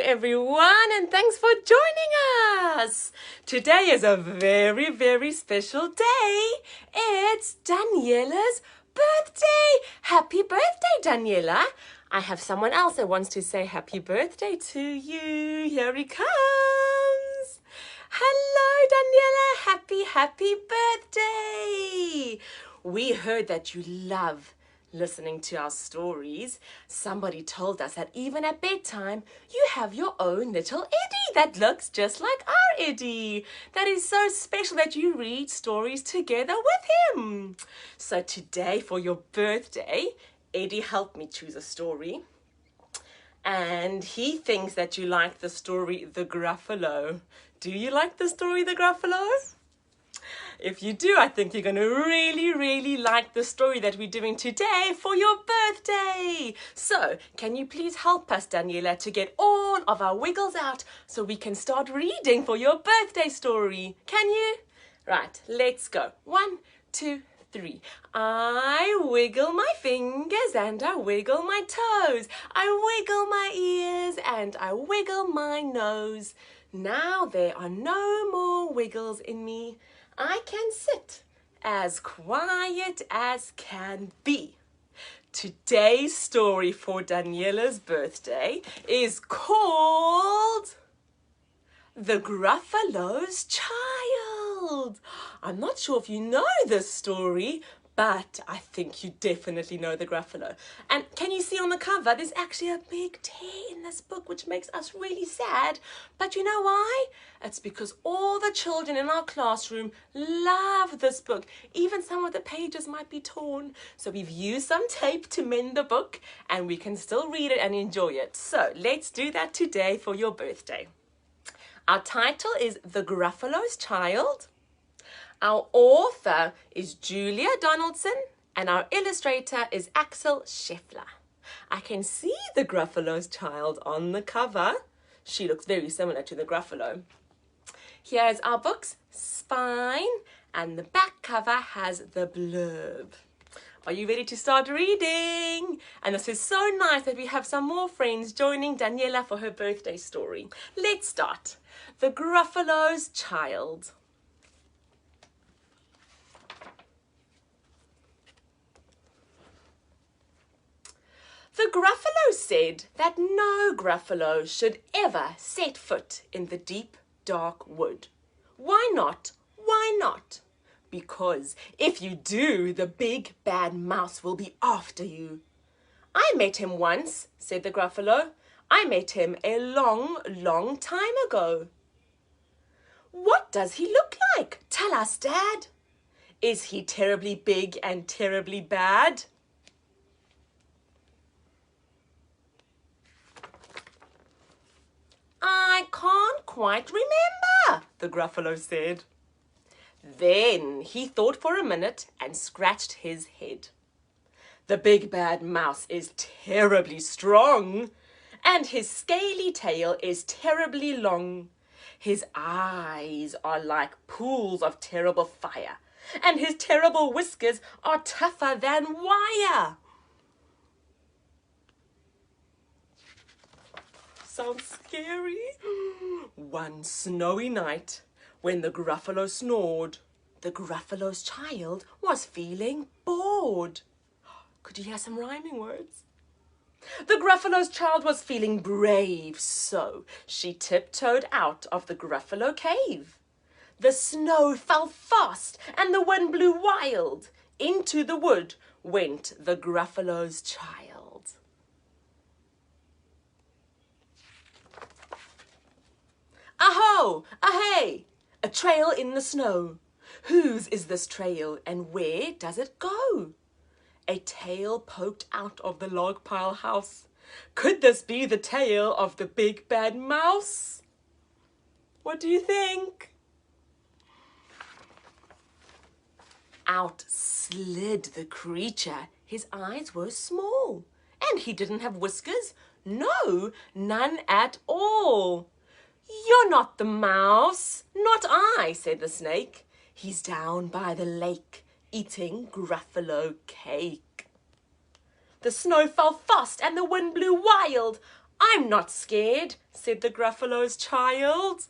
everyone, and thanks for joining us. Today is a very, very special day. It's Daniella's birthday. Happy birthday, Daniella. I have someone else that wants to say happy birthday to you. Here he comes. Hello, Daniella. Happy birthday. We heard that you love listening to our stories. Somebody told us that even at bedtime, you have your own little Eddie that looks just like our Eddie. That is so special that you read stories together with him. So today for your birthday, Eddie helped me choose a story. And he thinks that you like the story, The Gruffalo. Do you like the story, The Gruffalo? If you do, I think you're going to really, really like the story that we're doing today for your birthday. So, can you please help us, Daniella, to get all of our wiggles out so we can start reading for your birthday story? Can you? Right, let's go. 1, 2, 3. I wiggle my fingers and I wiggle my toes. I wiggle my ears and I wiggle my nose. Now there are no more wiggles in me. I can sit as quiet as can be. Today's story for Daniella's birthday is called The Gruffalo's Child. I'm not sure if you know this story, but I think you definitely know the Gruffalo. And can you see on the cover, there's actually a big T in this book, which makes us really sad. But you know why? It's because all the children in our classroom love this book. Even some of the pages might be torn. So we've used some tape to mend the book, and we can still read it and enjoy it. So let's do that today for your birthday. Our title is The Gruffalo's Child. Our author is Julia Donaldson and our illustrator is Axel Scheffler. I can see the Gruffalo's child on the cover. She looks very similar to the Gruffalo. Here is our book's spine and the back cover has the blurb. Are you ready to start reading? And this is so nice that we have some more friends joining Daniella for her birthday story. Let's start. The Gruffalo's Child. The Gruffalo said that no Gruffalo should ever set foot in the deep, dark wood. Why not? Why not? Because if you do, the big bad mouse will be after you. I met him once, said the Gruffalo. I met him a long, long time ago. What does he look like? Tell us, Dad. Is he terribly big and terribly bad? I can't quite remember, the Gruffalo said. Then he thought for a minute and scratched his head. The big bad mouse is terribly strong, and his scaly tail is terribly long. His eyes are like pools of terrible fire, and his terrible whiskers are tougher than wire. Sounds scary. One snowy night, when the Gruffalo snored, the Gruffalo's child was feeling bored. Could you hear some rhyming words? The Gruffalo's child was feeling brave, so she tiptoed out of the Gruffalo cave. The snow fell fast and the wind blew wild. Into the wood went the Gruffalo's child. Aho! Ahey! A trail in the snow. Whose is this trail and where does it go? A tail poked out of the log pile house. Could this be the tail of the big bad mouse? What do you think? Out slid the creature. His eyes were small. And he didn't have whiskers. No, none at all. You're not the mouse. Not I, said the snake. He's down by the lake, eating Gruffalo cake. The snow fell fast and the wind blew wild. I'm not scared, said the Gruffalo's child.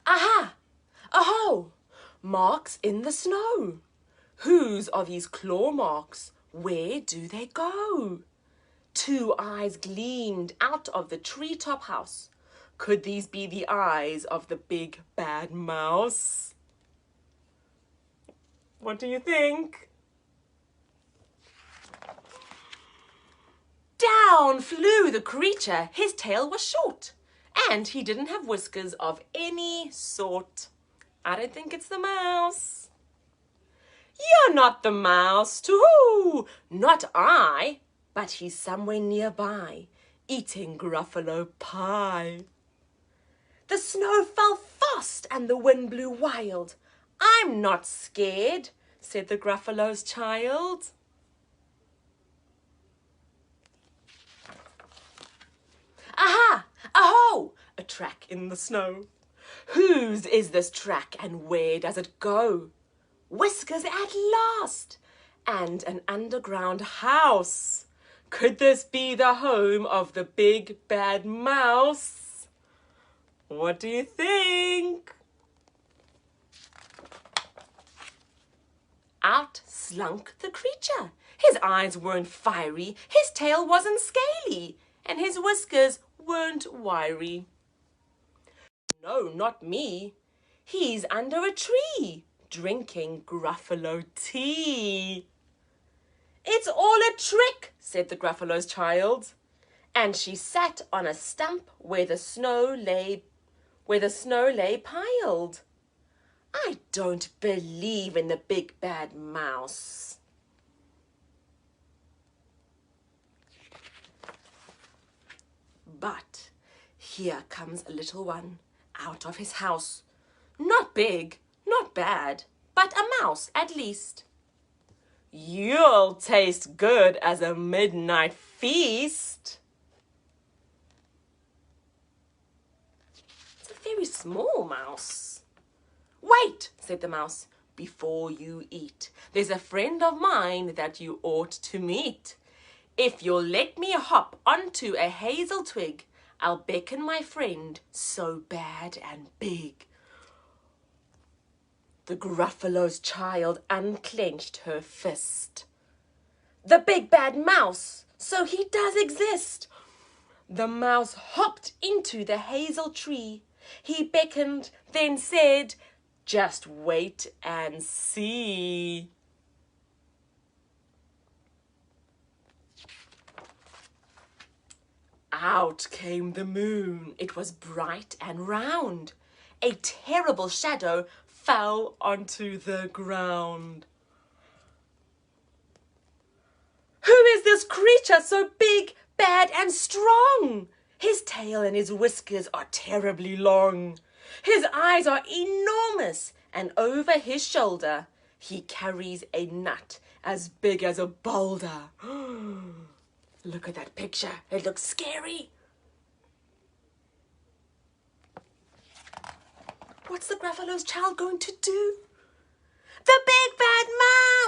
Aha! Aho! Marks in the snow. Whose are these claw marks? Where do they go? Two eyes gleamed out of the treetop house. Could these be the eyes of the big bad mouse? What do you think? Down flew the creature. His tail was short, and he didn't have whiskers of any sort. I don't think it's the mouse. You're not the mouse, too. Not I. But he's somewhere nearby, eating Gruffalo pie. The snow fell fast and the wind blew wild. I'm not scared, said the Gruffalo's child. Aha! Aho! A track in the snow. Whose is this track and where does it go? Whiskers at last! And an underground house. Could this be the home of the big bad mouse? What do you think? Out slunk the creature. His eyes weren't fiery, his tail wasn't scaly, and his whiskers weren't wiry. No, not me. He's under a tree, drinking Gruffalo tea. It's all a trick, said the Gruffalo's child. And she sat on a stump where the snow lay piled. I don't believe in the big bad mouse. But here comes a little one out of his house. Not big, not bad, but a mouse at least. You'll taste good as a midnight feast. It's a very small mouse. Wait, said the mouse, before you eat. There's a friend of mine that you ought to meet. If you'll let me hop onto a hazel twig, I'll beckon my friend so bad and big. The Gruffalo's child unclenched her fist. The big bad mouse, so he does exist. The mouse hopped into the hazel tree. He beckoned, then said, just wait and see. Out came the moon. It was bright and round. A terrible shadow fell onto the ground. Who is this creature so big, bad and strong? His tail and his whiskers are terribly long. His eyes are enormous, and over his shoulder he carries a nut as big as a boulder. Look at that picture. It looks scary. What's the Gruffalo's child going to do? The big bad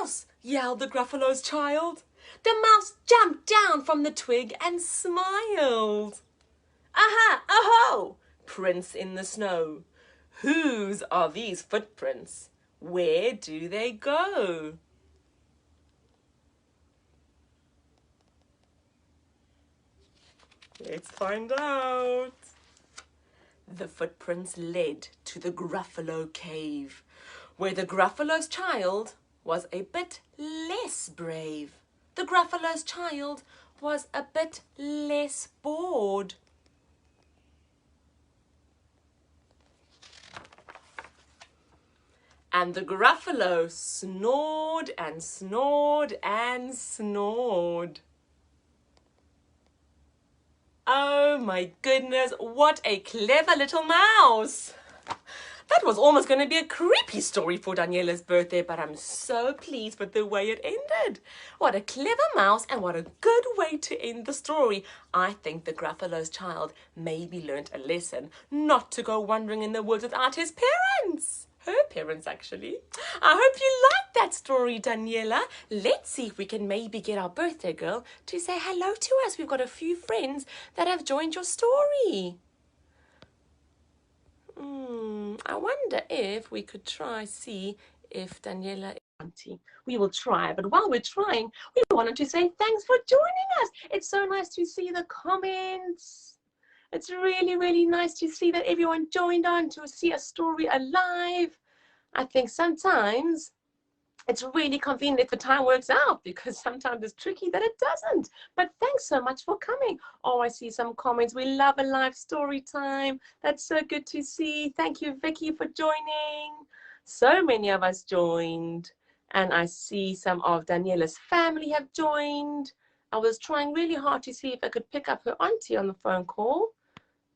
mouse! Yelled the Gruffalo's child. The mouse jumped down from the twig and smiled. Aha! Aho! Prints in the snow. Whose are these footprints? Where do they go? Let's find out. The footprints led to the Gruffalo cave, where the Gruffalo's child was a bit less brave. The Gruffalo's child was a bit less bored. And the Gruffalo snored and snored and snored. Oh my goodness, what a clever little mouse. That was almost going to be a creepy story for Daniella's birthday, but I'm so pleased with the way it ended. What a clever mouse, and what a good way to end the story. I think the Gruffalo's child maybe learnt a lesson not to go wandering in the woods without his parents. Her parents, actually. I hope you liked that story, Daniela. Let's see if we can maybe get our birthday girl to say hello to us. We've got a few friends that have joined your story. I wonder if we could try see if Daniela is auntie. We will try, but while we're trying, we wanted to say thanks for joining us. It's so nice to see the comments. It's really, really nice to see that everyone joined on to see a story alive. I think sometimes it's really convenient if the time works out, because sometimes it's tricky that it doesn't. But thanks so much for coming. Oh, I see some comments. We love a live story time. That's so good to see. Thank you, Vicky, for joining. So many of us joined. And I see some of Daniela's family have joined. I was trying really hard to see if I could pick up her auntie on the phone call.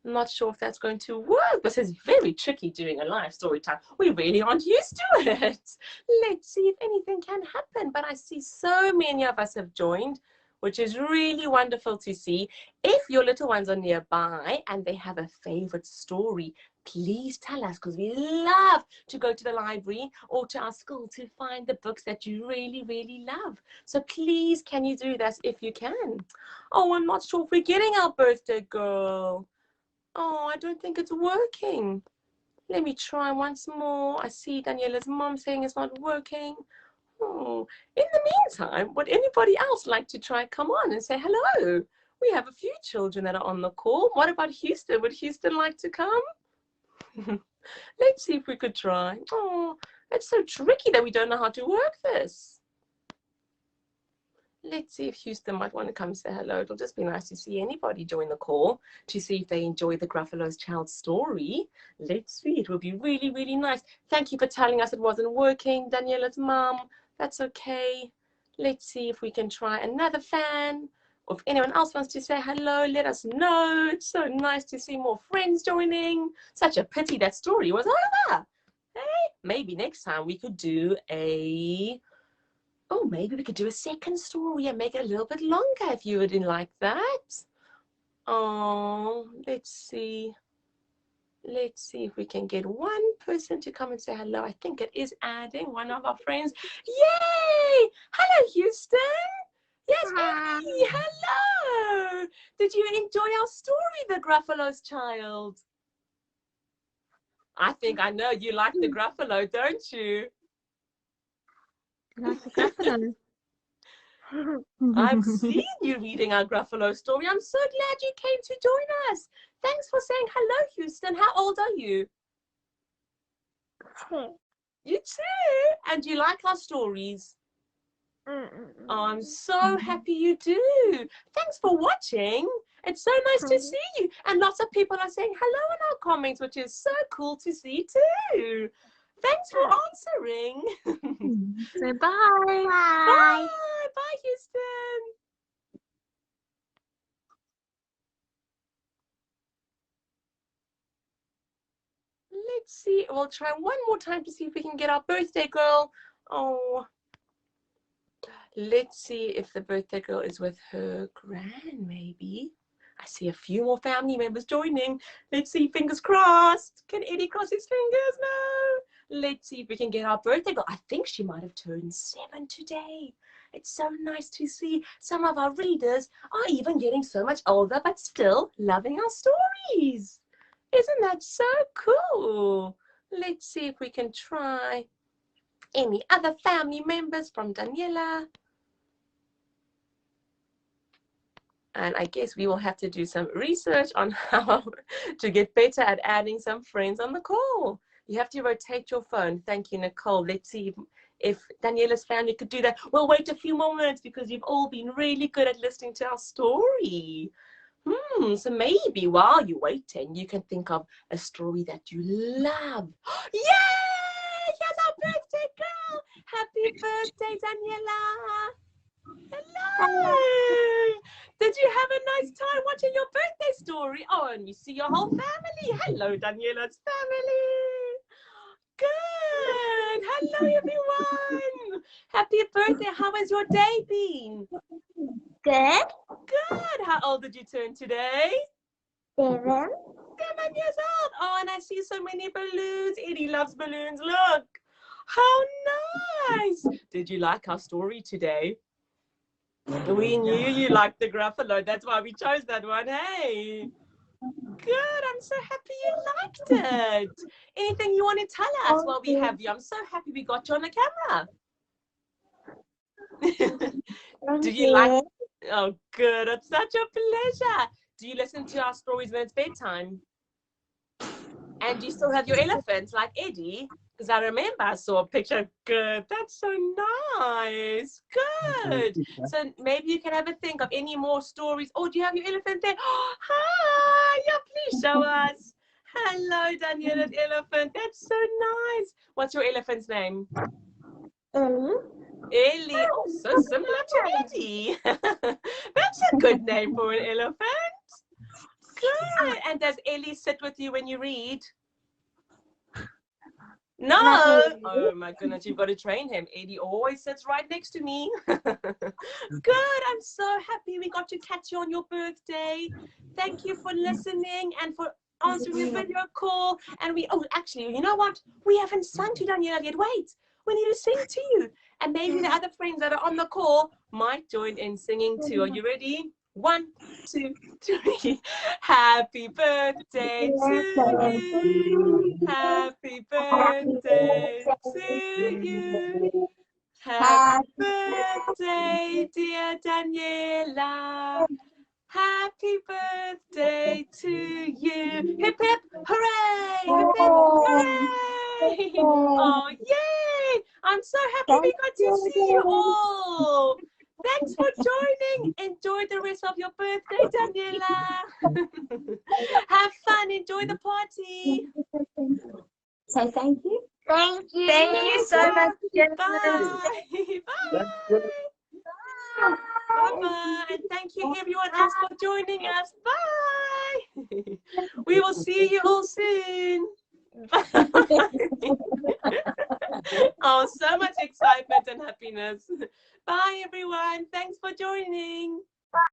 I'm not sure if that's going to work. This is very tricky doing a live story time. We really aren't used to it. Let's see if anything can happen. But I see so many of us have joined, which is really wonderful to see. If your little ones are nearby and they have a favorite story, please tell us, because we love to go to the library or to our school to find the books that you really, really love. So please, can you do that if you can? Oh, I'm not sure if we're getting our birthday girl. Oh, I don't think it's working. Let me try once more. I see Daniela's mom saying it's not working. Oh, in the meantime, would anybody else like to try come on and say hello? We have a few children that are on the call. What about Houston? Would Houston like to come? Let's see if we could try. Oh, it's so tricky that we don't know how to work this. Let's see if Houston might want to come say hello. It'll just be nice to see anybody join the call to see if they enjoy the Gruffalo's child story. Let's see. It will be really, really nice. Thank you for telling us it wasn't working, Daniela's mom. That's okay. Let's see if we can try another fan. Or if anyone else wants to say hello, let us know. It's so nice to see more friends joining. Such a pity that story was over. Hey, maybe next time we could do a... Oh, maybe we could do a second story and make it a little bit longer if you wouldn't like that. Oh, let's see. Let's see if we can get one person to come and say hello. I think it is adding one of our friends. Yay! Hello, Houston. Yes, Eddie. Hello. Did you enjoy our story, The Gruffalo's Child? I think I know you like the Gruffalo, don't you? Like the Gruffalo. I've seen you reading our Gruffalo story. I'm so glad you came to join us. Thanks for saying hello, Houston. How old are you? 2. You too. And you like our stories? I'm so happy you do. Thanks for watching. It's so nice to see you. And lots of people are saying hello in our comments, which is so cool to see too. Thanks for answering. Say bye. Bye. Bye, Houston. Let's see. We'll try one more time to see if we can get our birthday girl. Oh, let's see if the birthday girl is with her gran, maybe. I see a few more family members joining. Let's see, fingers crossed. Can Eddie cross his fingers? No. Let's see if we can get our birthday girl. I think she might have turned 7 today. It's so nice to see some of our readers are even getting so much older, but still loving our stories. Isn't that so cool? Let's see if we can try any other family members from Daniella. And I guess we will have to do some research on how to get better at adding some friends on the call. You have to rotate your phone. Thank you, Nicole. Let's see if Daniella's family could do that. We'll wait a few more minutes because you've all been really good at listening to our story. So maybe while you're waiting, you can think of a story that you love. Yay! Yes, our birthday girl! Happy birthday, Daniella! Hello! Did you have a nice time watching your birthday story? Oh, and you see your whole family. Hello, Daniella's family. Good. Hello, everyone. Happy birthday. How has your day been? Good. Good. How old did you turn today? 7. 7 years old. Oh, and I see so many balloons. Eddie loves balloons. Look. How nice. Did you like our story today? We knew you liked the Gruffalo. That's why we chose that one. Hey. Good. I'm so happy you liked it. Anything you want to tell us while we have you? I'm so happy we got you on the camera. Do you like? Oh, good. It's such a pleasure. Do you listen to our stories when it's bedtime? And do you still have your elephants like Eddie? Because I remember I saw a picture. Good. That's so nice. Good. So maybe you can have a think of any more stories. Oh, do you have your elephant there? Oh, hi. Yeah, please show us. Hello, Daniella's elephant. That's so nice. What's your elephant's name? Ellie. Ellie. Oh, so similar to Eddie. That's a good name for an elephant. Good. And does Ellie sit with you when you read? No. Oh my goodness, you've got to train him. Eddie always sits right next to me. Good. I'm so happy we got to catch you on your birthday. Thank you for listening and for answering the video call. And actually, you know what? We haven't sung to Daniella yet. Wait, we need to sing to you. And maybe the other friends that are on the call might join in singing too. Are you ready? 1, 2, 3. Happy birthday to you. Happy birthday to you. Happy birthday, dear Daniella. Happy birthday to you. Hip, hip, hooray. Hip, hip, hooray. Oh, yay. I'm so happy we got to see you all. Thanks for joining. Enjoy the rest of your birthday, Daniella. Have fun. Enjoy the party. Say thank you. Thank you. Thank you so much. Bye. Bye. Bye-bye. And thank you everyone else for joining us. Bye. We will see you all soon. Bye. Oh, so much excitement and happiness. Bye, everyone. Thanks for joining.